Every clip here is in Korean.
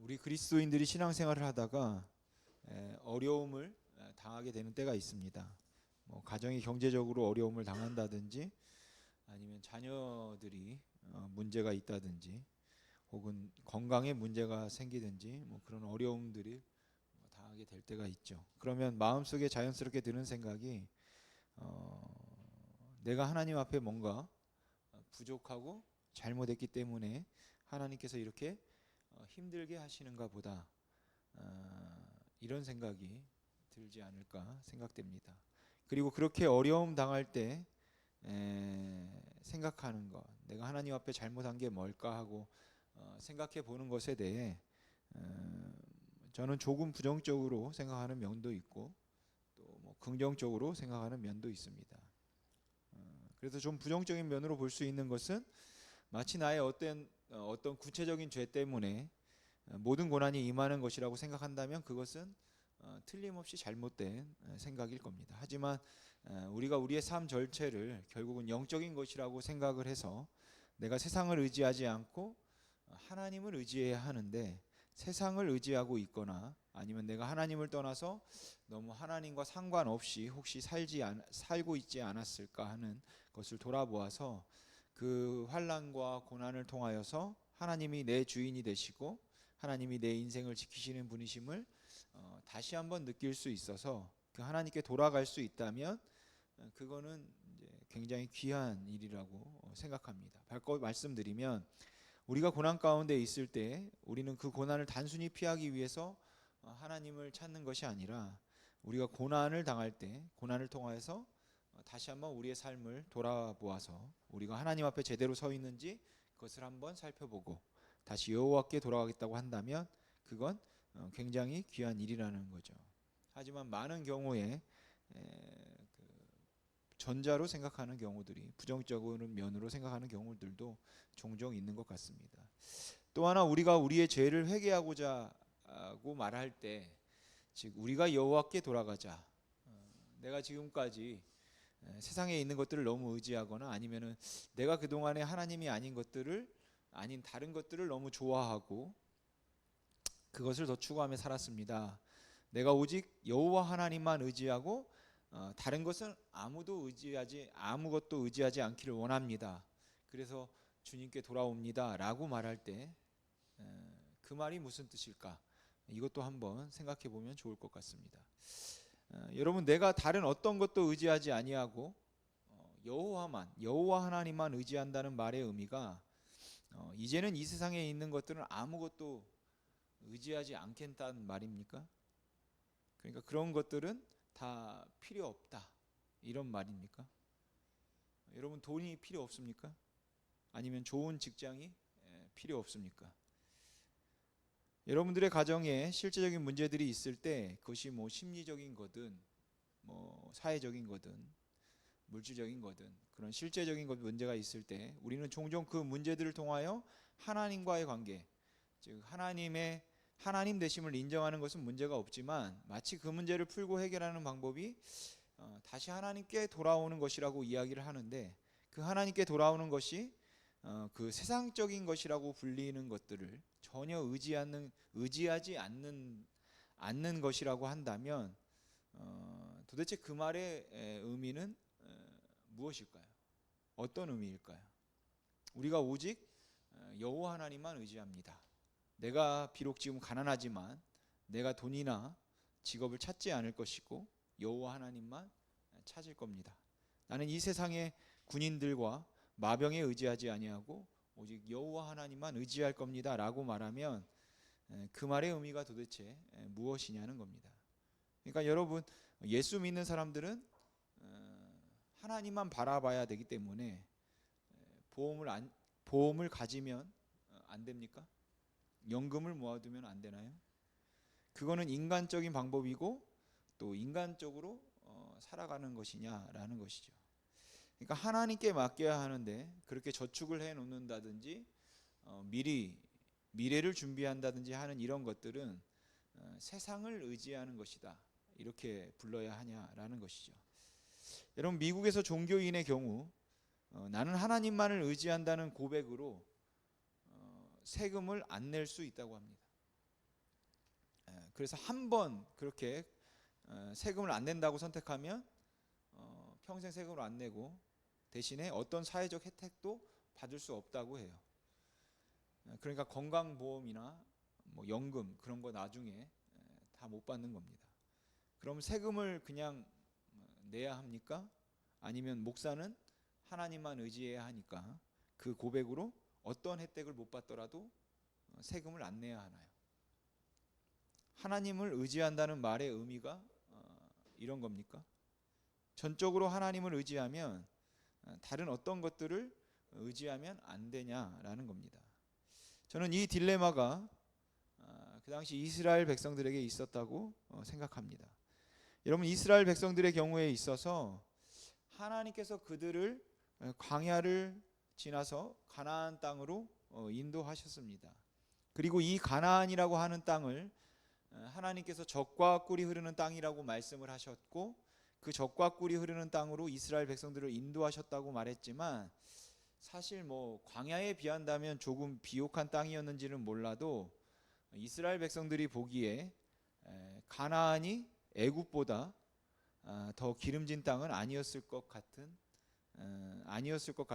우리 그리스도인들이 신앙생활을 하다가 어려움을 당하게 되는 때가 있습니다. 뭐 가정이 경제적으로 어려움을 당한다든지 아니면 자녀들이 문제가 있다든지 혹은 건강에 문제가 생기든지 뭐 그런 어려움들이 당하게 될 때가 있죠. 그러면 마음속에 자연스럽게 드는 생각이 내가 하나님 앞에 뭔가 부족하고 잘못했기 때문에 하나님께서 이렇게 힘들게 하시는가 보다, 이런 생각이 들지 않을까 생각됩니다. 그리고 그렇게 어려움 당할 때 생각하는 것, 내가 하나님 앞에 잘못한 게 뭘까 하고 생각해 보는 것에 대해 저는 조금 부정적으로 생각하는 면도 있고 또 뭐 긍정적으로 생각하는 면도 있습니다. 그래서 좀 부정적인 면으로 볼 수 있는 것은 마치 나의 어떤 구체적인 죄 때문에 모든 고난이 임하는 것이라고 생각한다면 그것은 틀림없이 잘못된 생각일 겁니다. 하지만 우리가 우리의 삶 전체를 결국은 영적인 것이라고 생각을 해서 내가 세상을 의지하지 않고 하나님을 의지해야 하는데, 세상을 의지하고 있거나 아니면 내가 하나님을 떠나서 너무 하나님과 상관없이 혹시 살고 있지 않았을까 하는 것을 돌아보아서 그 환난과 고난을 통하여서 하나님이 내 주인이 되시고 하나님이 내 인생을 지키시는 분이심을 다시 한번 느낄 수 있어서 그 하나님께 돌아갈 수 있다면 그거는 이제 굉장히 귀한 일이라고 생각합니다. 바꿔 말씀드리면, 우리가 고난 가운데 있을 때 우리는 그 고난을 단순히 피하기 위해서 하나님을 찾는 것이 아니라 우리가 고난을 당할 때 고난을 통하여서 다시 한번 우리의 삶을 돌아보아서 우리가 하나님 앞에 제대로 서 있는지 그것을 한번 살펴보고 다시 여호와께 돌아가겠다고 한다면 그건 굉장히 귀한 일이라는 거죠. 하지만 많은 경우에 전자로 생각하는 경우들이, 부정적인 면으로 생각하는 경우들도 종종 있는 것 같습니다. 또 하나, 우리가 우리의 죄를 회개하고자 하고 말할 때, 즉 우리가 여호와께 돌아가자, 내가 지금까지 세상에 있는 것들을 너무 의지하거나 아니면은 내가 그동안에 하나님이 아닌 것들을, 아닌 다른 것들을 너무 좋아하고 그것을 더 추구하며 살았습니다. 내가 오직 여호와 하나님만 의지하고 다른 것은 아무것도 의지하지 않기를 원합니다. 그래서 주님께 돌아옵니다 라고 말할 때 그 말이 무슨 뜻일까? 이것도 한번 생각해 보면 좋을 것 같습니다. 여러분, 내가 다른 어떤 것도 의지하지 아니하고 여호와 하나님만 의지한다는 말의 의미가 이제는 이 세상에 있는 것들은 아무것도 의지하지 않겠다는 말입니까? 그러니까 그런 것들은 다 필요 없다, 이런 말입니까? 여러분, 돈이 필요 없습니까? 아니면 좋은 직장이 필요 없습니까? 여러분들의 가정에 실제적인 문제들이 있을 때 그것이 뭐 심리적인 거든 뭐 사회적인 거든 물질적인 거든 그런 실제적인 문제가 있을 때 우리는 종종 그 문제들을 통하여 하나님과의 관계, 즉 하나님 되심을 인정하는 것은 문제가 없지만 마치 그 문제를 풀고 해결하는 방법이 다시 하나님께 돌아오는 것이라고 이야기를 하는데, 그 하나님께 돌아오는 것이 그 세상적인 것이라고 불리는 것들을 전혀 의지하지 않는 것이라고 한다면 도대체 그 말의 의미는 무엇일까요? 어떤 의미일까요? 우리가 오직 여호와 하나님만 의지합니다. 내가 비록 지금 가난하지만 내가 돈이나 직업을 찾지 않을 것이고 여호와 하나님만 찾을 겁니다. 나는 이 세상의 군인들과 마병에 의지하지 아니하고 오직 여호와 하나님만 의지할 겁니다 라고 말하면 그 말의 의미가 도대체 무엇이냐는 겁니다. 그러니까 여러분, 예수 믿는 사람들은 하나님만 바라봐야 되기 때문에 보험을 가지면 안 됩니까? 연금을 모아두면 안 되나요? 그거는 인간적인 방법이고 또 인간적으로 살아가는 것이냐라는 것이죠. 그러니까 하나님께 맡겨야 하는데 그렇게 저축을 해 놓는다든지 미래를 준비한다든지 하는 이런 것들은 세상을 의지하는 것이다, 이렇게 불러야 하냐라는 것이죠. 여러분, 미국에서 종교인의 경우 나는 하나님만을 의지한다는 고백으로 세금을 안 낼 수 있다고 합니다. 그래서 한 번 그렇게 세금을 안 낸다고 선택하면 평생 세금을 안 내고 대신에 어떤 사회적 혜택도 받을 수 없다고 해요. 그러니까 건강보험이나 뭐 연금 그런 거 나중에 다 못 받는 겁니다. 그럼 세금을 그냥 내야 합니까? 아니면 목사는 하나님만 의지해야 하니까 그 고백으로 어떤 혜택을 못 받더라도 세금을 안 내야 하나요? 하나님을 의지한다는 말의 의미가 이런 겁니까? 전적으로 하나님을 의지하면 다른 어떤 것들을 의지하면 안 되냐라는 겁니다. 저는 이 딜레마가 그 당시 이스라엘 백성들에게 있었다고 생각합니다. 여러분, 이스라엘 백성들의 경우에 있어서 하나님께서 그들을 광야를 지나서 가나안 땅으로 인도하셨습니다. 그리고 이 가나안이라고 하는 땅을 하나님께서 젖과 꿀이 흐르는 땅이라고 말씀을 하셨고, 그 젖과 꿀이 흐르는 땅으로 이스라엘 백성들을 인도하셨다고 말했지만, 사실 뭐 광야에 비한다면 조금 비옥한 땅이었는지는 몰라도 이스라엘 백성들이 보기에 가나안이 애굽보다 더 기름진 땅은 아니었을 것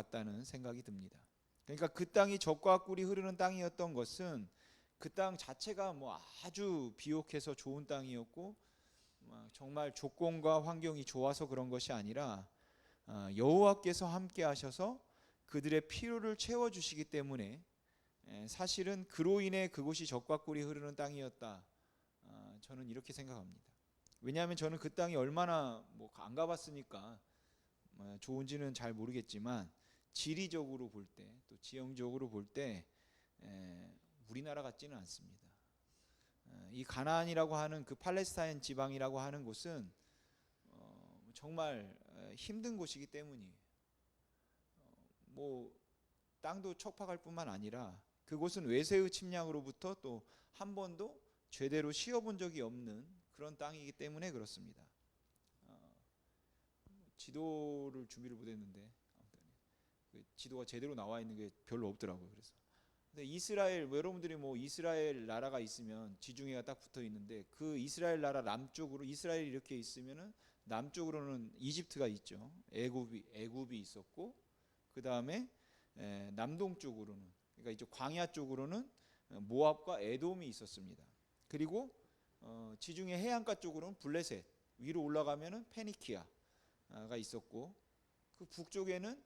같다는 생각이 듭니다. 그러니까 그 땅이 젖과 꿀이 흐르는 땅이었던 것은 그 땅 자체가 뭐 아주 비옥해서 좋은 땅이었고 정말 조건과 환경이 좋아서 그런 것이 아니라 여호와께서 함께 하셔서 그들의 필요를 채워주시기 때문에 사실은 그로 인해 그곳이 젖과 꿀이 흐르는 땅이었다. 저는 이렇게 생각합니다. 왜냐하면 저는 그 땅이 얼마나 뭐 안 가봤으니까 좋은지는 잘 모르겠지만 지리적으로 볼 때 또 지형적으로 볼 때 우리나라 같지는 않습니다. 이 가나안이라고 하는 그 팔레스타인 지방이라고 하는 곳은 정말 힘든 곳이기 때문이에요. 뭐 땅도 척박할 뿐만 아니라 그곳은 외세의 침략으로부터 또 한 번도 제대로 쉬어본 적이 없는 그런 땅이기 때문에 그렇습니다. 지도를 준비를 못했는데 그 지도가 제대로 나와 있는 게 별로 없더라고요. 그래서 근데 이스라엘, 여러분들이 뭐 이스라엘 나라가 있으면 지중해가 딱 붙어 있는데 그 이스라엘 나라 남쪽으로 이스라엘이 이렇게 있으면은 남쪽으로는 이집트가 있죠. 애굽이 있었고 그 다음에 남동쪽으로는, 그러니까 이쪽 광야 쪽으로는 모압과 에돔이 있었습니다. 그리고 지중해 해안가 쪽으로는 블레셋, 위로 올라가면은 페니키아가 있었고 그 북쪽에는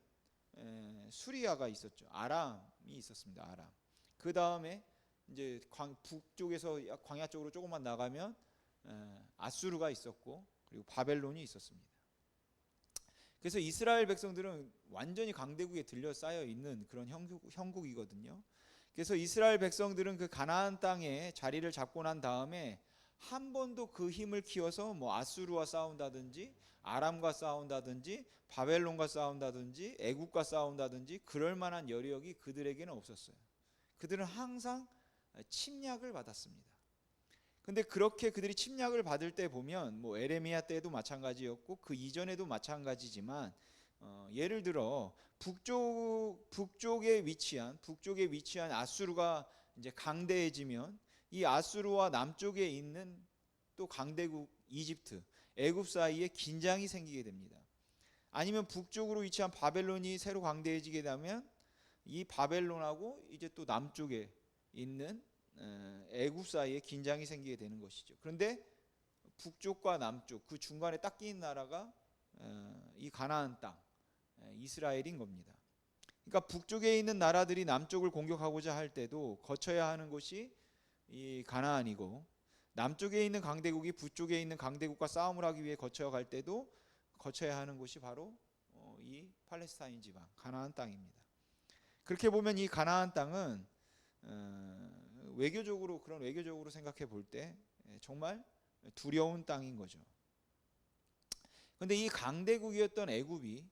수리아가 있었죠. 아람이 있었습니다. 아람. 그 다음에 이제 북쪽에서 광야 쪽으로 조금만 나가면 아수르가 있었고 그리고 바벨론이 있었습니다. 그래서 이스라엘 백성들은 완전히 강대국에 들러싸여 있는 그런 형국이거든요. 그래서 이스라엘 백성들은 그 가나안 땅에 자리를 잡고 난 다음에 한 번도 그 힘을 키워서 뭐 아수르와 싸운다든지 아람과 싸운다든지 바벨론과 싸운다든지 애국과 싸운다든지 그럴 만한 여력이 그들에게는 없었어요. 그들은 항상 침략을 받았습니다. 근데 그렇게 그들이 침략을 받을 때 보면 뭐 에레미야 때도 마찬가지였고 그 이전에도 마찬가지지만 예를 들어 북쪽에 위치한 아수르가 이제 강대해지면 이 아수르와 남쪽에 있는 또 강대국 이집트, 애굽 사이에 긴장이 생기게 됩니다. 아니면 북쪽으로 위치한 바벨론이 새로 강대해지게 되면 이 바벨론하고 이제 또 남쪽에 있는 애굽 사이에 긴장이 생기게 되는 것이죠. 그런데 북쪽과 남쪽 그 중간에 딱 끼인 나라가 이 가나안 땅 이스라엘인 겁니다. 그러니까 북쪽에 있는 나라들이 남쪽을 공격하고자 할 때도 거쳐야 하는 곳이 이 가나안이고, 남쪽에 있는 강대국이 북쪽에 있는 강대국과 싸움을 하기 위해 거쳐갈 때도 거쳐야 하는 곳이 바로 이 팔레스타인 지방 가나안 땅입니다. 그렇게 보면 이 가나안 땅은 그런 외교적으로 생각해 볼 때 정말 두려운 땅인 거죠. 그런데 이 강대국이었던 애굽이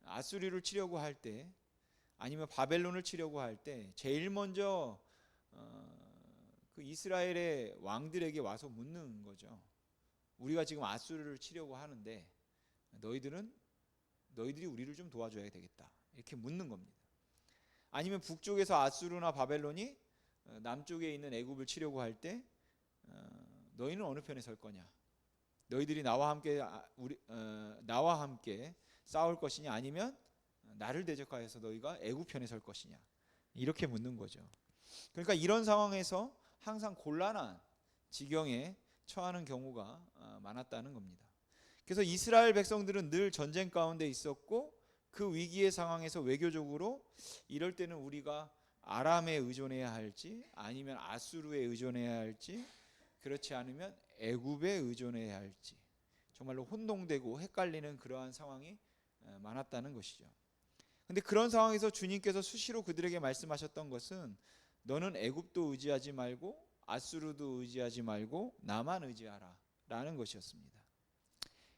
아수리를 치려고 할 때 아니면 바벨론을 치려고 할 때 제일 먼저 그 이스라엘의 왕들에게 와서 묻는 거죠. 우리가 지금 아수르를 치려고 하는데 너희들이 우리를 좀 도와줘야 되겠다. 이렇게 묻는 겁니다. 아니면 북쪽에서 아수르나 바벨론이 남쪽에 있는 애굽을 치려고 할 때 너희는 어느 편에 설 거냐? 너희들이 나와 함께 싸울 것이냐, 아니면 나를 대적하여서 너희가 애굽 편에 설 것이냐, 이렇게 묻는 거죠. 그러니까 이런 상황에서 항상 곤란한 지경에 처하는 경우가 많았다는 겁니다. 그래서 이스라엘 백성들은 늘 전쟁 가운데 있었고, 그 위기의 상황에서 외교적으로 이럴 때는 우리가 아람에 의존해야 할지, 아니면 아수르에 의존해야 할지, 그렇지 않으면 애굽에 의존해야 할지, 정말로 혼동되고 헷갈리는 그러한 상황이 많았다는 것이죠. 근데 그런 상황에서 주님께서 수시로 그들에게 말씀하셨던 것은, 너는 애굽도 의지하지 말고 아수르도 의지하지 말고 나만 의지하라 라는 것이었습니다.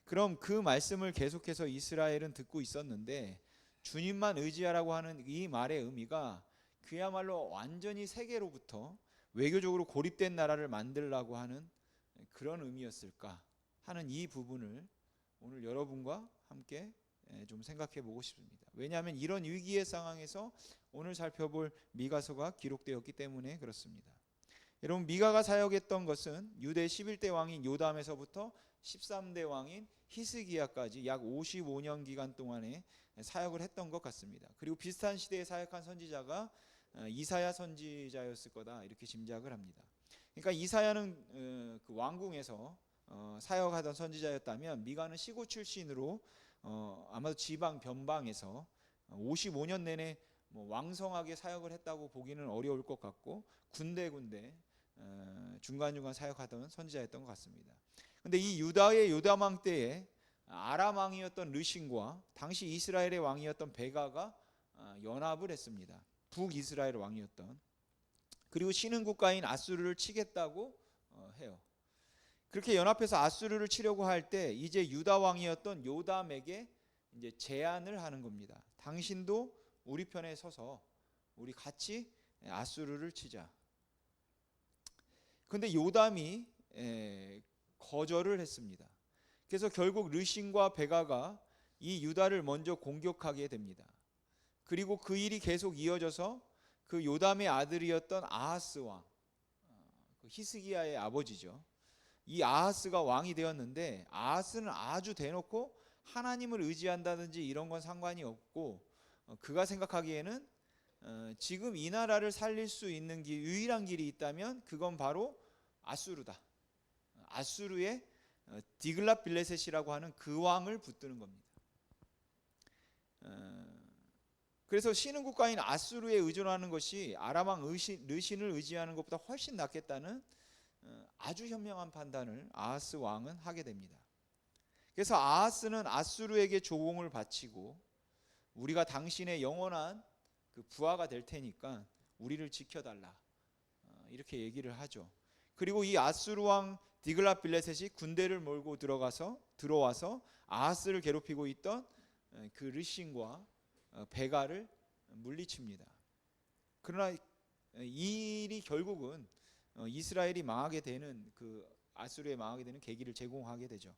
그럼 그 말씀을 계속해서 이스라엘은 듣고 있었는데, 주님만 의지하라고 하는 이 말의 의미가 그야말로 완전히 세계로부터 외교적으로 고립된 나라를 만들려고 하는 그런 의미였을까 하는 이 부분을 오늘 여러분과 함께 좀 생각해 보고 싶습니다. 왜냐하면 이런 위기의 상황에서 오늘 살펴볼 미가서가 기록되었기 때문에 그렇습니다. 여러분, 미가가 사역했던 것은 유대 11대 왕인 요담에서부터 13대 왕인 히스기야까지 약 55년 기간 동안에 사역을 했던 것 같습니다. 그리고 비슷한 시대에 사역한 선지자가 이사야 선지자였을 거다, 이렇게 짐작을 합니다. 그러니까 이사야는 그 왕궁에서 사역하던 선지자였다면, 미가는 시고 출신으로 아마도 지방 변방에서 55년 내내 왕성하게 사역을 했다고 보기는 어려울 것 같고, 군데군데 중간중간 사역하던 선지자였던 것 같습니다. 근데 이 유다의 요담 왕 때에 아람 왕이었던 르신과 당시 이스라엘의 왕이었던 베가가 연합을 했습니다. 북이스라엘 왕이었던. 그리고 신흥 국가인 아수르를 치겠다고 해요. 그렇게 연합해서 아수르를 치려고 할 때 이제 유다 왕이었던 요담에게 이제 제안을 하는 겁니다. 당신도 우리 편에 서서 우리 같이 아수르를 치자. 근데 요담이 거절을 했습니다. 그래서 결국 르신과 베가가 이 유다를 먼저 공격하게 됩니다. 그리고 그 일이 계속 이어져서 그 요담의 아들이었던 아하스 왕, 그 히스기야의 아버지죠. 이 아하스가 왕이 되었는데, 아하스는 아주 대놓고 하나님을 의지한다든지 이런 건 상관이 없고, 그가 생각하기에는 지금 이 나라를 살릴 수 있는 유일한 길이 있다면 그건 바로 아수르다. 아수르의 디글랏 빌레셋이라고 하는 그 왕을 붙드는 겁니다. 그래서 신흥 국가인 아수르에 의존하는 것이 아람 왕 르신을 의지하는 것보다 훨씬 낫겠다는 아주 현명한 판단을 아하스 왕은 하게 됩니다. 그래서 아하스는 아수르에게 조공을 바치고, 우리가 당신의 영원한 그 부하가 될 테니까 우리를 지켜달라, 이렇게 얘기를 하죠. 그리고 이 아수르 왕 디글랏 빌레셋이 군대를 몰고 들어와서 아하스를 괴롭히고 있던 그 르신과 베가를 물리칩니다. 그러나 이 일이 결국은 이스라엘이 망하게 되는, 그 아수르에 망하게 되는 계기를 제공하게 되죠.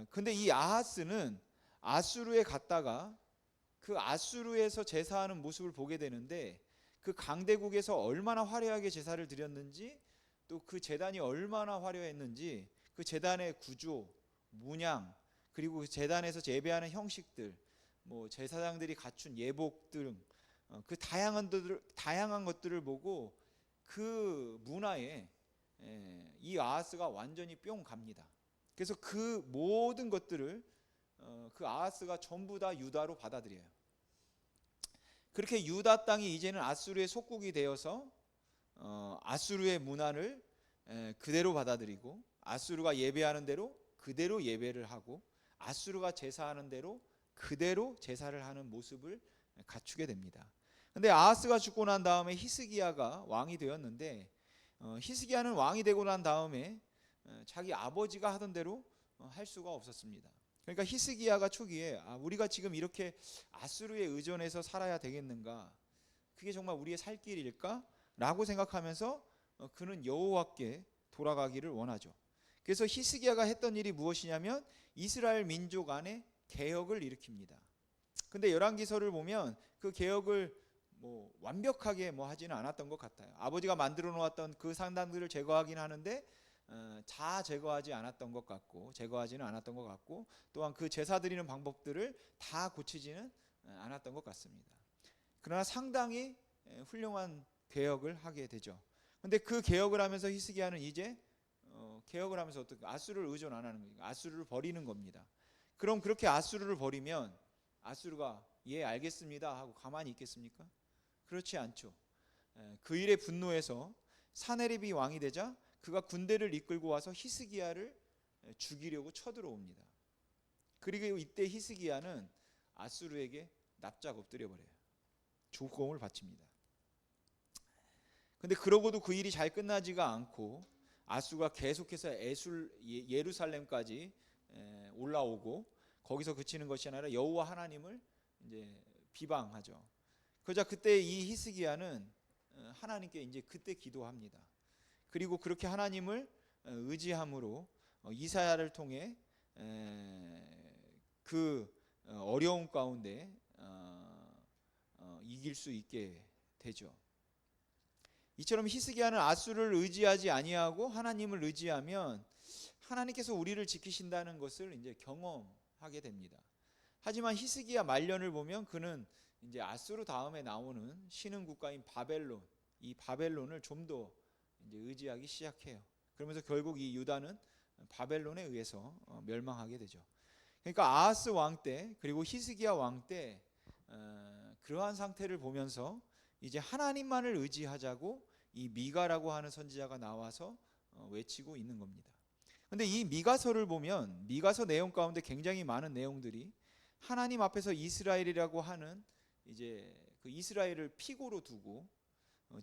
근데 이 아하스는 아수르에 갔다가 그 아수르에서 제사하는 모습을 보게 되는데, 그 강대국에서 얼마나 화려하게 제사를 드렸는지, 또 그 제단이 얼마나 화려했는지, 그 제단의 구조, 문양, 그리고 그 제단에서 예배하는 형식들, 제사장들이 갖춘 예복 등 그 다양한 것들을 보고 그 문화에 이 아하스가 완전히 뿅 갑니다. 그래서 그 모든 것들을 그 아하스가 전부 다 유다로 받아들여요. 그렇게 유다 땅이 이제는 아수르의 속국이 되어서 아수르의 문화를 그대로 받아들이고, 아수르가 예배하는 대로 그대로 예배를 하고, 아수르가 제사하는 대로 그대로 제사를 하는 모습을 갖추게 됩니다. 근데 아하스가 죽고 난 다음에 히스기야가 왕이 되었는데, 히스기야는 왕이 되고 난 다음에 자기 아버지가 하던 대로 할 수가 없었습니다. 그러니까 히스기야가 초기에 우리가 지금 이렇게 아수르에 의존해서 살아야 되겠는가, 그게 정말 우리의 살 길일까? 라고 생각하면서 그는 여호와께 돌아가기를 원하죠. 그래서 히스기야가 했던 일이 무엇이냐면 이스라엘 민족 안에 개혁을 일으킵니다. 근데 열왕기서를 보면 그 개혁을 완벽하게 하지는 않았던 것 같아요. 아버지가 만들어 놓았던 그 상당들을 제거하긴 하는데 다 제거하지 않았던 것 같고, 제거하지는 않았던 것 같고, 또한 그 제사 드리는 방법들을 다 고치지는 않았던 것 같습니다. 그러나 상당히 훌륭한 개혁을 하게 되죠. 근데 그 개혁을 하면서 히스기야는 이제 개혁을 하면서 어떻게 아수르를 의존 안 하는 거니까 아수르를 버리는 겁니다. 그럼 그렇게 아수르를 버리면 아수르가 예 알겠습니다 하고 가만히 있겠습니까? 그렇지 않죠. 그 일에 분노해서 사네립이 왕이 되자 그가 군대를 이끌고 와서 히스기야를 죽이려고 쳐들어옵니다. 그리고 이때 히스기야는 아수르에게 납작 엎드려 버려요. 조공을 바칩니다. 근데 그러고도 그 일이 잘 끝나지가 않고 아수가 계속해서 예루살렘까지 올라오고 거기서 그치는 것이 아니라 여호와 하나님을 이제 비방하죠. 그러자 그때 이 히스기야는 하나님께 이제 그때 기도합니다. 그리고 그렇게 하나님을 의지함으로 이사야를 통해 그 어려움 가운데 이길 수 있게 되죠. 이처럼 히스기야는 아수를 의지하지 아니하고 하나님을 의지하면 하나님께서 우리를 지키신다는 것을 이제 경험하게 됩니다. 하지만 히스기야 말년을 보면 그는 이제 아수르 다음에 나오는 신흥 국가인 바벨론, 이 바벨론을 좀 더 이제 의지하기 시작해요. 그러면서 결국 이 유다는 바벨론에 의해서 멸망하게 되죠. 그러니까 아하스 왕 때 그리고 히스기야 왕 때 그러한 상태를 보면서 이제 하나님만을 의지하자고 이 미가라고 하는 선지자가 나와서 외치고 있는 겁니다. 근데 이 미가서를 보면 미가서 내용 가운데 굉장히 많은 내용들이 하나님 앞에서 이스라엘이라고 하는 이제 그 이스라엘을 피고로 두고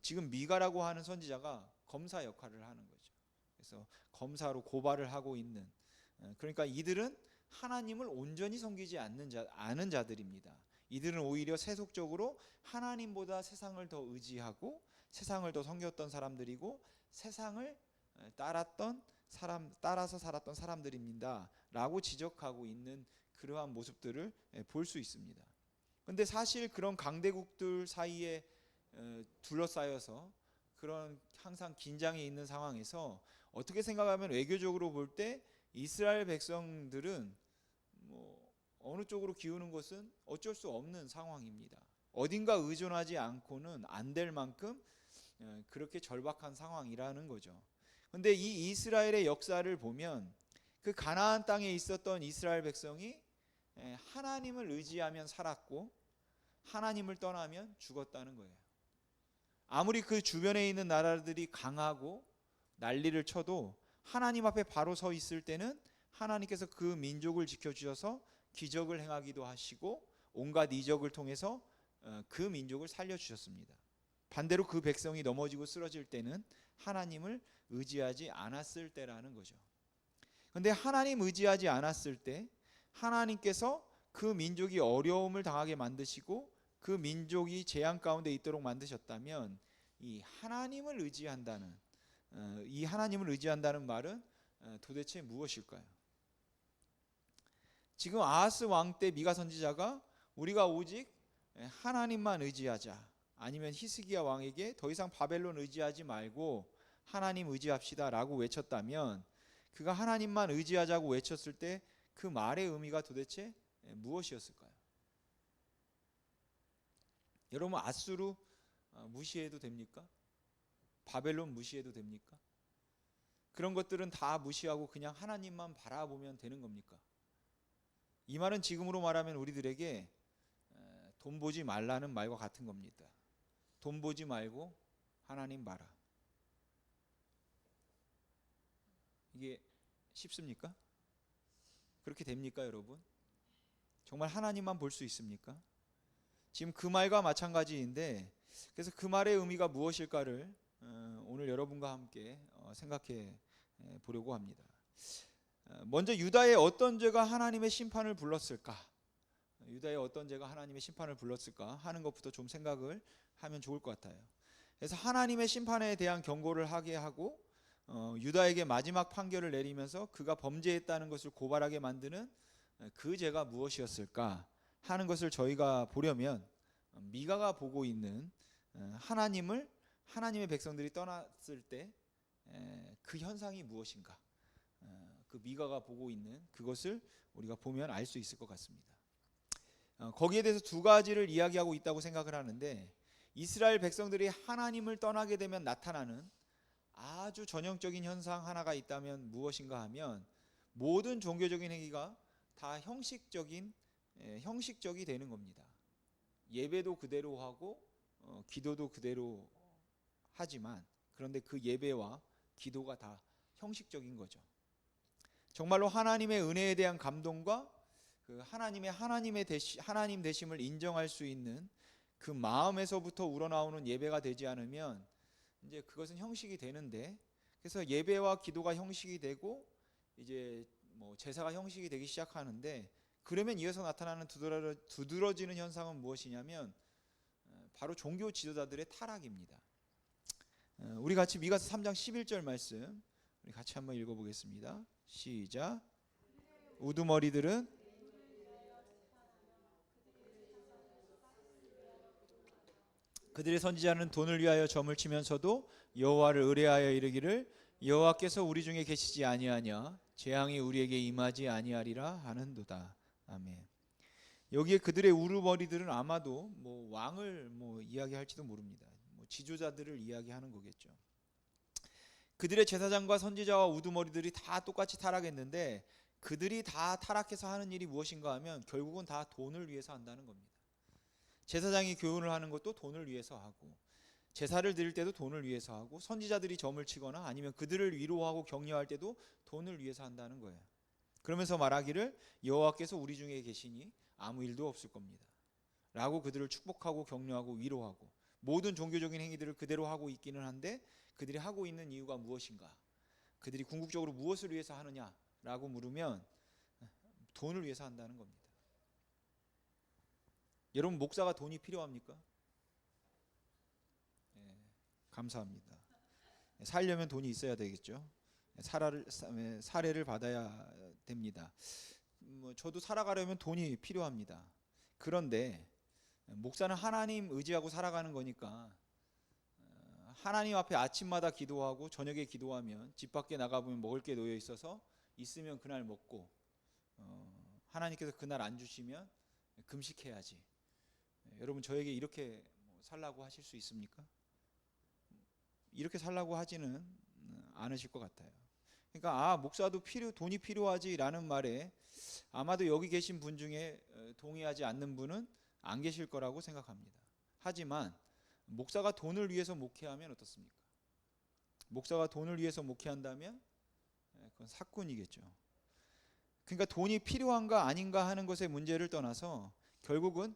지금 미가라고 하는 선지자가 검사 역할을 하는 거죠. 그래서 검사로 고발을 하고 있는, 그러니까 이들은 하나님을 온전히 섬기지 않은 자들입니다. 이들은 오히려 세속적으로 하나님보다 세상을 더 의지하고 세상을 더 섬겼던 사람들이고 세상을 따라서 살았던 사람들입니다 라고 지적하고 있는 그러한 모습들을 볼 수 있습니다. 그런데 사실 그런 강대국들 사이에 둘러싸여서 그런 항상 긴장이 있는 상황에서 어떻게 생각하면 외교적으로 볼 때 이스라엘 백성들은 뭐 어느 쪽으로 기우는 것은 어쩔 수 없는 상황입니다. 어딘가 의존하지 않고는 안 될 만큼 그렇게 절박한 상황이라는 거죠. 그런데 이 이스라엘의 역사를 보면 그 가나안 땅에 있었던 이스라엘 백성이 하나님을 의지하면 살았고 하나님을 떠나면 죽었다는 거예요. 아무리 그 주변에 있는 나라들이 강하고 난리를 쳐도 하나님 앞에 바로 서 있을 때는 하나님께서 그 민족을 지켜주셔서 기적을 행하기도 하시고 온갖 이적을 통해서 그 민족을 살려주셨습니다. 반대로 그 백성이 넘어지고 쓰러질 때는 하나님을 의지하지 않았을 때라는 거죠. 그런데 하나님 의지하지 않았을 때 하나님께서 그 민족이 어려움을 당하게 만드시고 그 민족이 재앙 가운데 있도록 만드셨다면 이 하나님을 의지한다는 말은 도대체 무엇일까요? 지금 아하스 왕 때 미가 선지자가 우리가 오직 하나님만 의지하자, 아니면 히스기야 왕에게 더 이상 바벨론 의지하지 말고 하나님 의지합시다 라고 외쳤다면 그가 하나님만 의지하자고 외쳤을 때 그 말의 의미가 도대체 무엇이었을까요? 여러분, 아수르 무시해도 됩니까? 바벨론 무시해도 됩니까? 그런 것들은 다 무시하고 그냥 하나님만 바라보면 되는 겁니까? 이 말은 지금으로 말하면 우리들에게 돈 보지 말라는 말과 같은 겁니다. 돈 보지 말고 하나님 봐라. 이게 쉽습니까? 그렇게 됩니까, 여러분? 정말 하나님만 볼 수 있습니까? 지금 그 말과 마찬가지인데, 그래서 그 말의 의미가 무엇일까를 오늘 여러분과 함께 생각해 보려고 합니다. 먼저 유다의 어떤 죄가 하나님의 심판을 불렀을까? 유다의 어떤 죄가 하나님의 심판을 불렀을까 하는 것부터 좀 생각을 하면 좋을 것 같아요. 그래서 하나님의 심판에 대한 경고를 하게 하고 유다에게 마지막 판결을 내리면서 그가 범죄했다는 것을 고발하게 만드는 그 죄가 무엇이었을까 하는 것을 저희가 보려면 미가가 보고 있는 하나님의 백성들이 떠났을 때 그 현상이 무엇인가, 그 미가가 보고 있는 그것을 우리가 보면 알 수 있을 것 같습니다. 거기에 대해서 두 가지를 이야기하고 있다고 생각을 하는데, 이스라엘 백성들이 하나님을 떠나게 되면 나타나는 아주 전형적인 현상 하나가 있다면 무엇인가 하면, 모든 종교적인 행위가 다 형식적이 되는 겁니다. 예배도 그대로 하고 기도도 그대로 하지만, 그런데 그 예배와 기도가 다 형식적인 거죠. 정말로 하나님의 은혜에 대한 감동과 그 하나님 되심을 인정할 수 있는 그 마음에서부터 우러나오는 예배가 되지 않으면 이제 그것은 형식이 되는데, 그래서 예배와 기도가 형식이 되고 이제 뭐 제사가 형식이 되기 시작하는데, 그러면 이어서 나타나는 두드러지는 현상은 무엇이냐면 바로 종교 지도자들의 타락입니다. 우리 같이 미가서 3장 11절 말씀 우리 같이 한번 읽어보겠습니다. 시작. 우두머리들은 그들의 선지자는 돈을 위하여 점을 치면서도 여호와를 의뢰하여 이르기를 여호와께서 우리 중에 계시지 아니하냐, 재앙이 우리에게 임하지 아니하리라 하는도다. 아멘. 여기에 그들의 우두머리들은 아마도 뭐 왕을 이야기할지도 모릅니다. 지도자들을 이야기하는 거겠죠. 그들의 제사장과 선지자와 우두머리들이 다 똑같이 타락했는데, 그들이 다 타락해서 하는 일이 무엇인가 하면 결국은 다 돈을 위해서 한다는 겁니다. 제사장이 교훈을 하는 것도 돈을 위해서 하고, 제사를 드릴 때도 돈을 위해서 하고, 선지자들이 점을 치거나 아니면 그들을 위로하고 격려할 때도 돈을 위해서 한다는 거예요. 그러면서 말하기를 여호와께서 우리 중에 계시니 아무 일도 없을 겁니다 라고 그들을 축복하고 격려하고 위로하고, 모든 종교적인 행위들을 그대로 하고 있기는 한데, 그들이 하고 있는 이유가 무엇인가, 그들이 궁극적으로 무엇을 위해서 하느냐라고 물으면 돈을 위해서 한다는 겁니다. 여러분, 목사가 돈이 필요합니까? 감사합니다. 살려면 돈이 있어야 되겠죠. 사례를 받아야 됩니다. 저도 살아가려면 돈이 필요합니다. 그런데 목사는 하나님 의지하고 살아가는 거니까, 하나님 앞에 아침마다 기도하고 저녁에 기도하면 집 밖에 나가보면 먹을 게 놓여 있어서 있으면 그날 먹고, 하나님께서 그날 안 주시면 금식해야지. 여러분, 저에게 이렇게 살라고 하실 수 있습니까? 이렇게 살라고 하지는 않으실 것 같아요. 그러니까 목사도 돈이 필요하지라는 말에 아마도 여기 계신 분 중에 동의하지 않는 분은 안 계실 거라고 생각합니다. 하지만 목사가 돈을 위해서 목회하면 어떻습니까? 목사가 돈을 위해서 목회한다면 그건 사꾼이겠죠. 그러니까 돈이 필요한가 아닌가 하는 것의 문제를 떠나서 결국은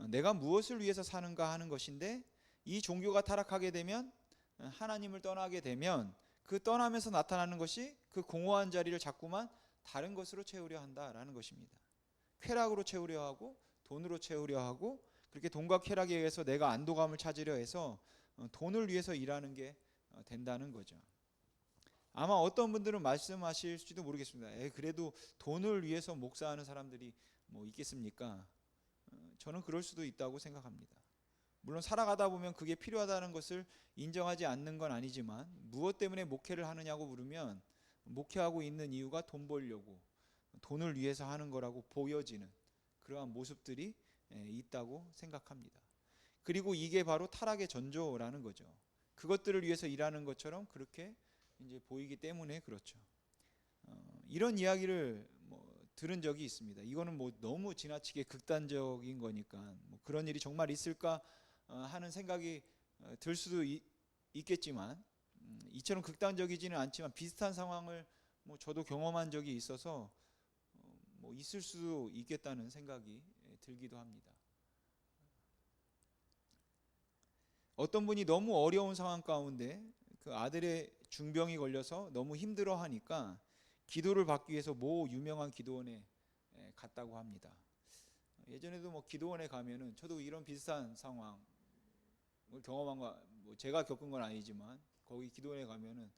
내가 무엇을 위해서 사는가 하는 것인데, 이 종교가 타락하게 되면, 하나님을 떠나게 되면 그 떠나면서 나타나는 것이 그 공허한 자리를 자꾸만 다른 것으로 채우려 한다라는 것입니다. 쾌락으로 채우려 하고 돈으로 채우려 하고, 그렇게 돈과 쾌락에 의해서 내가 안도감을 찾으려 해서 돈을 위해서 일하는 게 된다는 거죠. 아마 어떤 분들은 말씀하실지도 모르겠습니다. 그래도 돈을 위해서 목사하는 사람들이 있겠습니까? 저는 그럴 수도 있다고 생각합니다. 물론 살아가다 보면 그게 필요하다는 것을 인정하지 않는 건 아니지만, 무엇 때문에 목회를 하느냐고 물으면 목회하고 있는 이유가 돈 벌려고, 돈을 위해서 하는 거라고 보여지는 그러한 모습들이 있다고 생각합니다. 그리고 이게 바로 타락의 전조라는 거죠. 그것들을 위해서 일하는 것처럼 그렇게 이제 보이기 때문에 그렇죠. 이런 이야기를 들은 적이 있습니다. 이거는 너무 지나치게 극단적인 거니까 그런 일이 정말 있을까 하는 생각이 들 수도 있겠지만, 이처럼 극단적이지는 않지만 비슷한 상황을 저도 경험한 적이 있어서 있을 수도 있겠다는 생각이 들기도 합니다. 어떤 분이 너무 어려운 상황 가운데 그 아들의 중병이 걸려서 너무 힘들어하니까 기도를 받기 위해서 모 유명한 기도원에 갔다고 합니다. 예전에도 기도원에 가면은, 저도 이런 비슷한 상황을 경험한 거, 제가 겪은 건 아니지만 거기 기도원에 가면은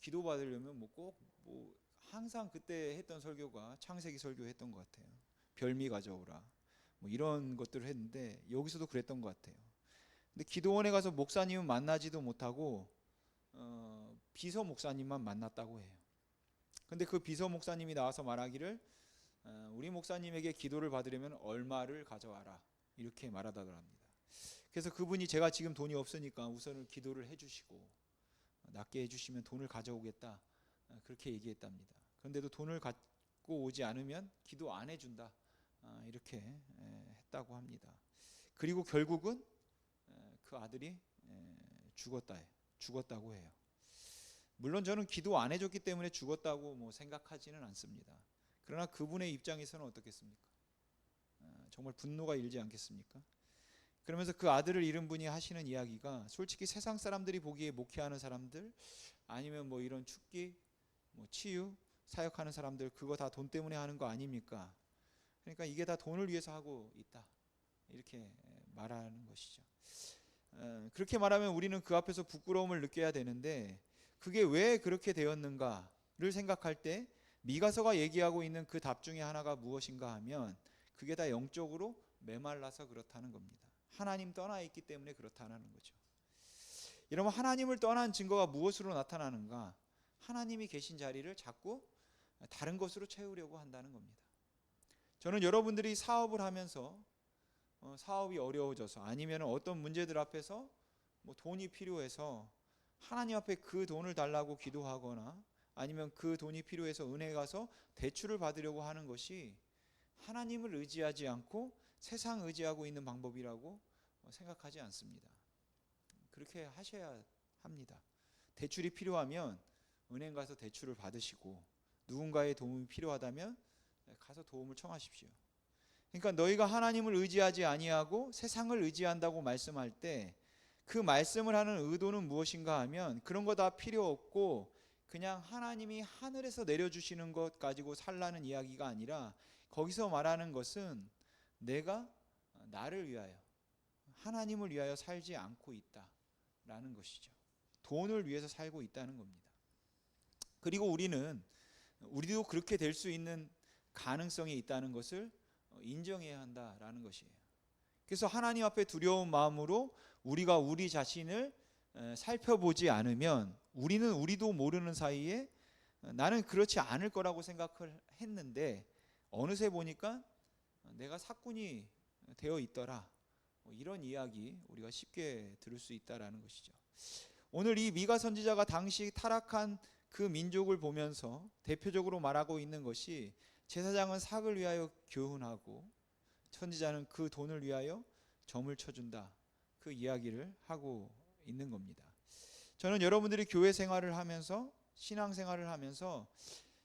기도 받으려면 꼭 항상 그때 했던 설교가 창세기 설교했던 것 같아요. 별미 가져오라 이런 것들을 했는데, 여기서도 그랬던 것 같아요. 근데 기도원에 가서 목사님은 만나지도 못하고 비서 목사님만 만났다고 해요. 근데 그 비서 목사님이 나와서 말하기를 우리 목사님에게 기도를 받으려면 얼마를 가져와라 이렇게 말하다고 합니다. 그래서 그분이 제가 지금 돈이 없으니까 우선은 기도를 해주시고 낫게 해주시면 돈을 가져오겠다 그렇게 얘기했답니다. 그런데도 돈을 갖고 오지 않으면 기도 안 해준다 이렇게 했다고 합니다. 그리고 결국은 그 아들이 죽었다고 해요. 물론 저는 기도 안 해줬기 때문에 죽었다고 뭐 생각하지는 않습니다. 그러나 그분의 입장에서는 어떻겠습니까? 정말 분노가 일지 않겠습니까? 그러면서 그 아들을 잃은 분이 하시는 이야기가 솔직히 세상 사람들이 보기에 목회하는 사람들 아니면 뭐 이런 축기, 뭐 치유, 사역하는 사람들 그거 다 돈 때문에 하는 거 아닙니까? 그러니까 이게 다 돈을 위해서 하고 있다 이렇게 말하는 것이죠. 그렇게 말하면 우리는 그 앞에서 부끄러움을 느껴야 되는데 그게 왜 그렇게 되었는가를 생각할 때 미가서가 얘기하고 있는 그 답 중에 하나가 무엇인가 하면 그게 다 영적으로 메말라서 그렇다는 겁니다. 하나님 떠나 있기 때문에 그렇다는 거죠. 이러면 하나님을 떠난 증거가 무엇으로 나타나는가? 하나님이 계신 자리를 자꾸 다른 것으로 채우려고 한다는 겁니다. 저는 여러분들이 사업을 하면서 사업이 어려워져서 아니면 어떤 문제들 앞에서 뭐 돈이 필요해서 하나님 앞에 그 돈을 달라고 기도하거나 아니면 그 돈이 필요해서 은혜 가서 대출을 받으려고 하는 것이 하나님을 의지하지 않고 세상 의지하고 있는 방법이라고 생각하지 않습니다. 그렇게 하셔야 합니다. 대출이 필요하면 은행 가서 대출을 받으시고 누군가의 도움이 필요하다면 가서 도움을 청하십시오. 그러니까 너희가 하나님을 의지하지 아니하고 세상을 의지한다고 말씀할 때 그 말씀을 하는 의도는 무엇인가 하면 그런 거 다 필요 없고 그냥 하나님이 하늘에서 내려주시는 것 가지고 살라는 이야기가 아니라 거기서 말하는 것은 내가 나를 위하여 하나님을 위하여 살지 않고 있다라는 것이죠. 돈을 위해서 살고 있다는 겁니다. 그리고 우리도 그렇게 될 수 있는 가능성이 있다는 것을 인정해야 한다라는 것이에요. 그래서 하나님 앞에 두려운 마음으로 우리가 우리 자신을 살펴보지 않으면 우리도 모르는 사이에 나는 그렇지 않을 거라고 생각을 했는데 어느새 보니까 내가 사꾼이 되어 있더라. 이런 이야기 우리가 쉽게 들을 수 있다라는 것이죠. 오늘 이 미가 선지자가 당시 타락한 그 민족을 보면서 대표적으로 말하고 있는 것이 제사장은 삭을 위하여 교훈하고 선지자는 그 돈을 위하여 점을 쳐준다. 그 이야기를 하고 있는 겁니다. 저는 여러분들이 교회 생활을 하면서 신앙 생활을 하면서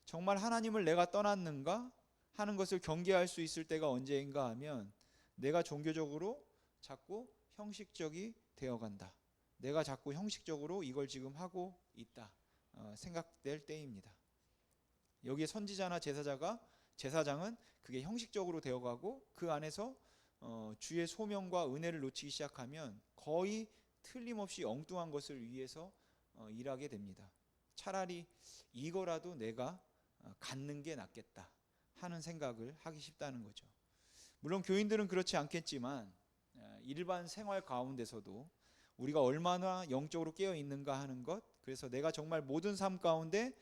정말 하나님을 내가 떠났는가 하는 것을 경계할 수 있을 때가 언제인가 하면 내가 종교적으로 자꾸 형식적이 되어간다. 내가 자꾸 형식적으로 이걸 지금 하고 있다 생각될 때입니다. 여기에 선지자나 제사장은 그게 형식적으로 되어가고 그 안에서 주의 소명과 은혜를 놓치기 시작하면 거의 틀림없이 엉뚱한 것을 위해서 일하게 됩니다. 차라리 이거라도 내가 갖는 게 낫겠다 하는 생각을 하기 쉽다는 거죠. 물론 교인들은 그렇지 않겠지만 일반 생활 가운데서도 우리가 얼마나 영적으로 깨어 있는가 하는 것, 그래서 내가 정말 모든 삶 가운데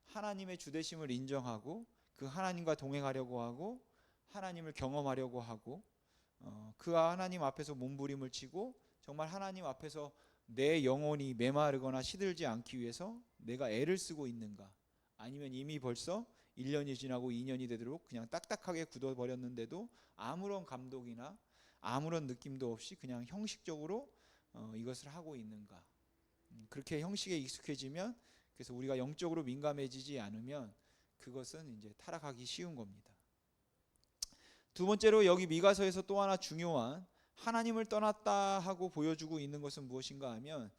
하나님의 주되심을 인정하고 그 하나님과 동행하려고 하고 하나님을 경험하려고 하고 그 하나님 앞에서 몸부림을 치고 정말 하나님 앞에서 내 영혼이 메마르거나 시들지 않기 위해서 내가 애를 쓰고 있는가, 아니면 이미 벌써 1년이 지나고 2년이 되도록 그냥 딱딱하게 굳어버렸는데도 아무런 감동이나 아무런 느낌도 없이 그냥 형식적으로 이것을 하고 있는가. 그렇게 형식에 익숙해지면, 그래서 우리가 영적으로 민감해지지 않으면 그것은 이제 타락하기 쉬운 겁니다. 두 번째로 여기 미가서에서 또 하나 중요한 하나님을 떠났다 하고 보여주고 있는 것은 무엇인가 하면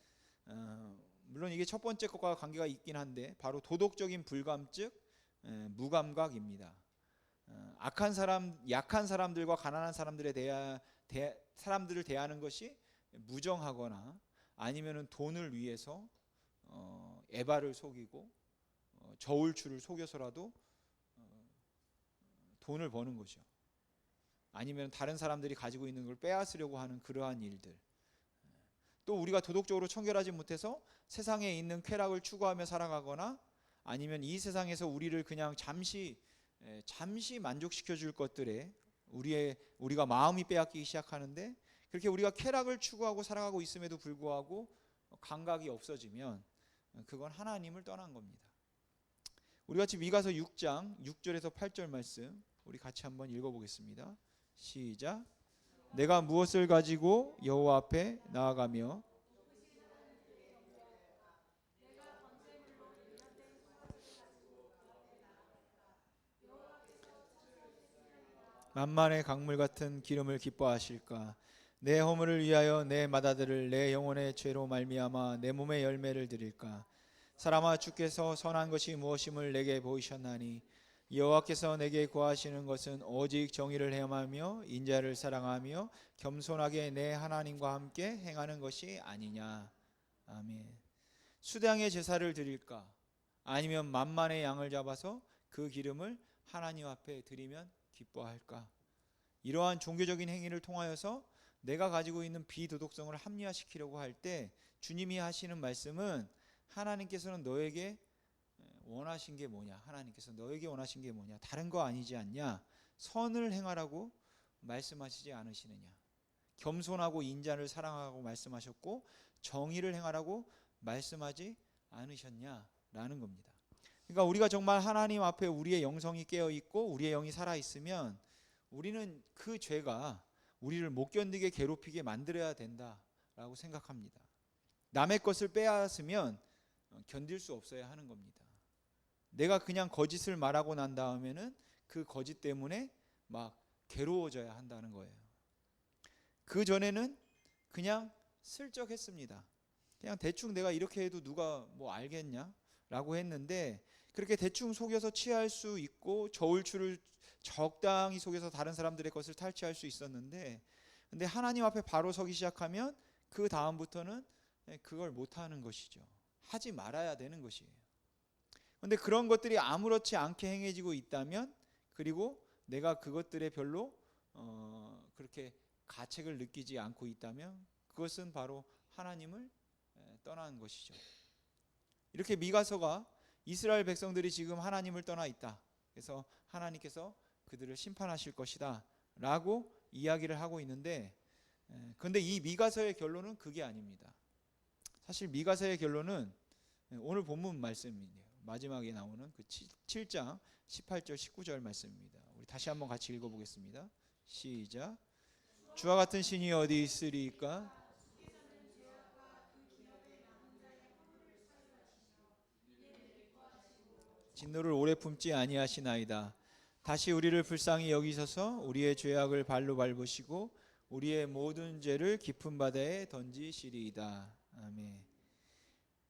물론 이게 첫 번째 것과 관계가 있긴 한데 바로 도덕적인 불감증, 무감각입니다. 악한 사람, 약한 사람들과 가난한 사람들을 대하는 것이 무정하거나 아니면은 돈을 위해서 에바를 속이고 저울추를 속여서라도 돈을 버는 거죠. 아니면 다른 사람들이 가지고 있는 걸 빼앗으려고 하는 그러한 일들. 또 우리가 도덕적으로 청결하지 못해서 세상에 있는 쾌락을 추구하며 살아가거나 아니면 이 세상에서 우리를 그냥 잠시 만족시켜 줄 것들에 우리가 마음이 빼앗기기 시작하는데, 그렇게 우리가 쾌락을 추구하고 살아가고 있음에도 불구하고 감각이 없어지면 그건 하나님을 떠난 겁니다. 우리 같이 미가서 6장 6절에서 8절 말씀 우리 같이 한번 읽어보겠습니다. 시작. 내가 무엇을 가지고 여호와 앞에 나아가며 만만의 강물 같은 기름을 기뻐하실까? 내 허물을 위하여 내 맏아들을 내 영혼의 죄로 말미암아 내 몸의 열매를 드릴까? 사람아, 주께서 선한 것이 무엇임을 내게 보이셨나니 여호와께서 내게 구하시는 것은 오직 정의를 행하며 인자를 사랑하며 겸손하게 내 하나님과 함께 행하는 것이 아니냐. 아멘. 수량의 제사를 드릴까? 아니면 만만의 양을 잡아서 그 기름을 하나님 앞에 드리면 기뻐할까? 이러한 종교적인 행위를 통하여서 내가 가지고 있는 비도덕성을 합리화시키려고 할 때 주님이 하시는 말씀은, 하나님께서는 너에게 원하신 게 뭐냐? 하나님께서 너에게 원하신 게 뭐냐? 다른 거 아니지 않냐? 선을 행하라고 말씀하시지 않으시느냐? 겸손하고 인자를 사랑하고 말씀하셨고 정의를 행하라고 말씀하지 않으셨냐라는 겁니다. 그러니까 우리가 정말 하나님 앞에 우리의 영성이 깨어 있고 우리의 영이 살아 있으면 우리는 그 죄가 우리를 못 견디게 괴롭히게 만들어야 된다라고 생각합니다. 남의 것을 빼앗으면 견딜 수 없어야 하는 겁니다. 내가 그냥 거짓을 말하고 난 다음에는 그 거짓 때문에 막 괴로워져야 한다는 거예요. 그 전에는 그냥 슬쩍 했습니다. 그냥 대충 내가 이렇게 해도 누가 뭐 알겠냐? 라고 했는데, 그렇게 대충 속여서 취할 수 있고 저울추를 적당히 속여서 다른 사람들의 것을 탈취할 수 있었는데, 근데 하나님 앞에 바로 서기 시작하면 그 다음부터는 그걸 못하는 것이죠. 하지 말아야 되는 것이에요. 그런데 그런 것들이 아무렇지 않게 행해지고 있다면, 그리고 내가 그것들에 별로 그렇게 가책을 느끼지 않고 있다면, 그것은 바로 하나님을 떠난 것이죠. 이렇게 미가서가 이스라엘 백성들이 지금 하나님을 떠나 있다, 그래서 하나님께서 그들을 심판하실 것이다 라고 이야기를 하고 있는데, 그런데 이 미가서의 결론은 그게 아닙니다. 사실 미가서의 결론은 오늘 본문 말씀이에요. 마지막에 나오는 그 7장 18절 19절 말씀입니다. 우리 다시 한번 같이 읽어보겠습니다. 시작. 주와 같은 신이 어디 있으리까? 진노를 오래 품지 아니하시나이다. 다시 우리를 불쌍히 여기셔서 우리의 죄악을 발로 밟으시고 우리의 모든 죄를 깊은 바다에 던지시리이다. 아멘.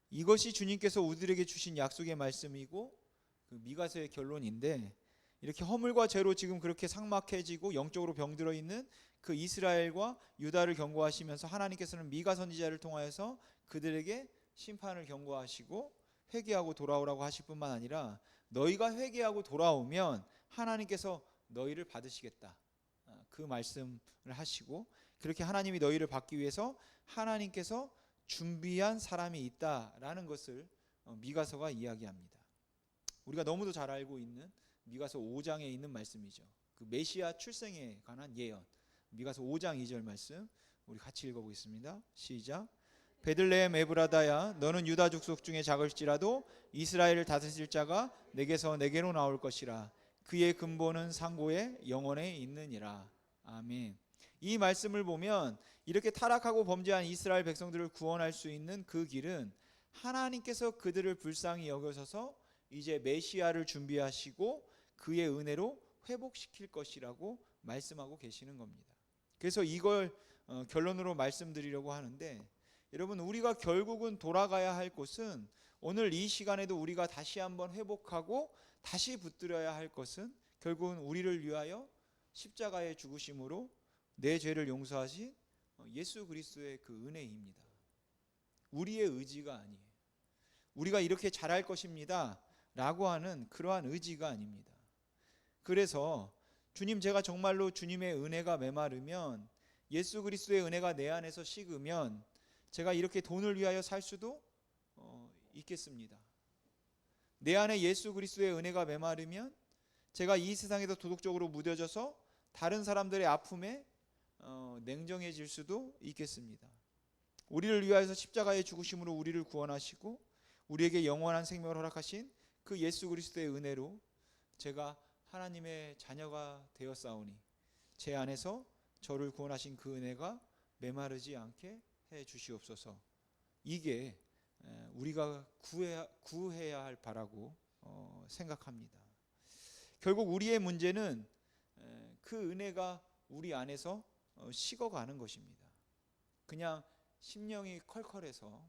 이것이 주님께서 우리들에게 주신 약속의 말씀이고 그 미가서의 결론인데, 이렇게 허물과 죄로 지금 그렇게 삭막해지고 영적으로 병들어 있는 그 이스라엘과 유다를 경고하시면서 하나님께서는 미가 선지자를 통하여서 그들에게 심판을 경고하시고 회개하고 돌아오라고 하실 뿐만 아니라, 너희가 회개하고 돌아오면 하나님께서 너희를 받으시겠다, 그 말씀을 하시고, 그렇게 하나님이 너희를 받기 위해서 하나님께서 준비한 사람이 있다라는 것을 미가서가 이야기합니다. 우리가 너무도 잘 알고 있는 미가서 5장에 있는 말씀이죠. 그 메시아 출생에 관한 예언, 미가서 5장 2절 말씀 우리 같이 읽어보겠습니다. 시작. 베들레헴 에브라다야, 너는 유다 족속 중에 작을지라도 이스라엘을 다스릴 자가 내게서 내게로 나올 것이라. 그의 근본은 상고의 영원에 있느니라. 아멘. 이 말씀을 보면 이렇게 타락하고 범죄한 이스라엘 백성들을 구원할 수 있는 그 길은 하나님께서 그들을 불쌍히 여겨셔서 이제 메시아를 준비하시고 그의 은혜로 회복시킬 것이라고 말씀하고 계시는 겁니다. 그래서 이걸 결론으로 말씀드리려고 하는데, 여러분, 우리가 결국은 돌아가야 할 곳은, 오늘 이 시간에도 우리가 다시 한번 회복하고 다시 붙들어야 할 것은 결국은 우리를 위하여 십자가의 죽으심으로 내 죄를 용서하신 예수 그리스도의 그 은혜입니다. 우리의 의지가 아니에요. 우리가 이렇게 잘할 것입니다 라고 하는 그러한 의지가 아닙니다. 그래서 주님, 제가 정말로 주님의 은혜가 메마르면, 예수 그리스도의 은혜가 내 안에서 식으면 제가 이렇게 돈을 위하여 살 수도 있겠습니다. 내 안에 예수 그리스도의 은혜가 메마르면 제가 이 세상에서 도덕적으로 무뎌져서 다른 사람들의 아픔에 냉정해질 수도 있겠습니다. 우리를 위하여서 십자가의 죽으심으로 우리를 구원하시고 우리에게 영원한 생명을 허락하신 그 예수 그리스도의 은혜로 제가 하나님의 자녀가 되었사오니 제 안에서 저를 구원하신 그 은혜가 메마르지 않게 해 주시옵소서. 이게 우리가 구해야 할 바라고 생각합니다. 결국 우리의 문제는 그 은혜가 우리 안에서 식어가는 것입니다. 그냥 심령이 컬컬해서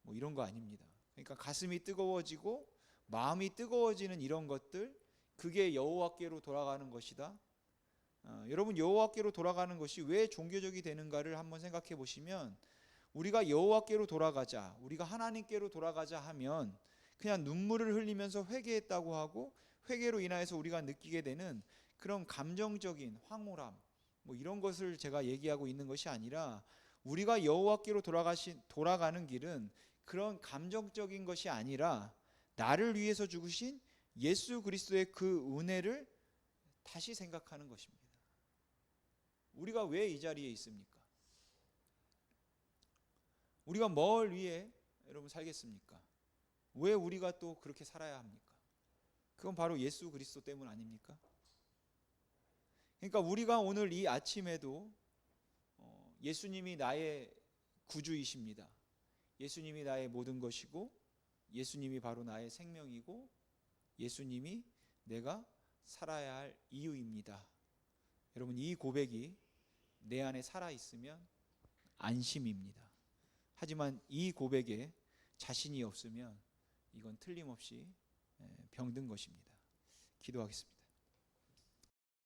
뭐 이런 거 아닙니다. 그러니까 가슴이 뜨거워지고 마음이 뜨거워지는 이런 것들, 그게 여호와께로 돌아가는 것이다. 여러분, 여호와께로 돌아가는 것이 왜 종교적이 되는가를 한번 생각해 보시면, 우리가 여호와께로 돌아가자, 우리가 하나님께로 돌아가자 하면 그냥 눈물을 흘리면서 회개했다고 하고 회개로 인하여서 우리가 느끼게 되는 그런 감정적인 황홀함, 뭐 이런 것을 제가 얘기하고 있는 것이 아니라, 우리가 여호와께로 돌아가는 길은 그런 감정적인 것이 아니라 나를 위해서 죽으신 예수 그리스도의 그 은혜를 다시 생각하는 것입니다. 우리가 왜 이 자리에 있습니까? 우리가 뭘 위해 여러분 살겠습니까? 왜 우리가 또 그렇게 살아야 합니까? 그건 바로 예수 그리스도 때문 아닙니까? 그러니까 우리가 오늘 이 아침에도 예수님이 나의 구주이십니다. 예수님이 나의 모든 것이고 예수님이 바로 나의 생명이고 예수님이 내가 살아야 할 이유입니다. 여러분, 이 고백이 내 안에 살아있으면 안심입니다. 하지만 이 고백에 자신이 없으면 이건 틀림없이 병든 것입니다. 기도하겠습니다.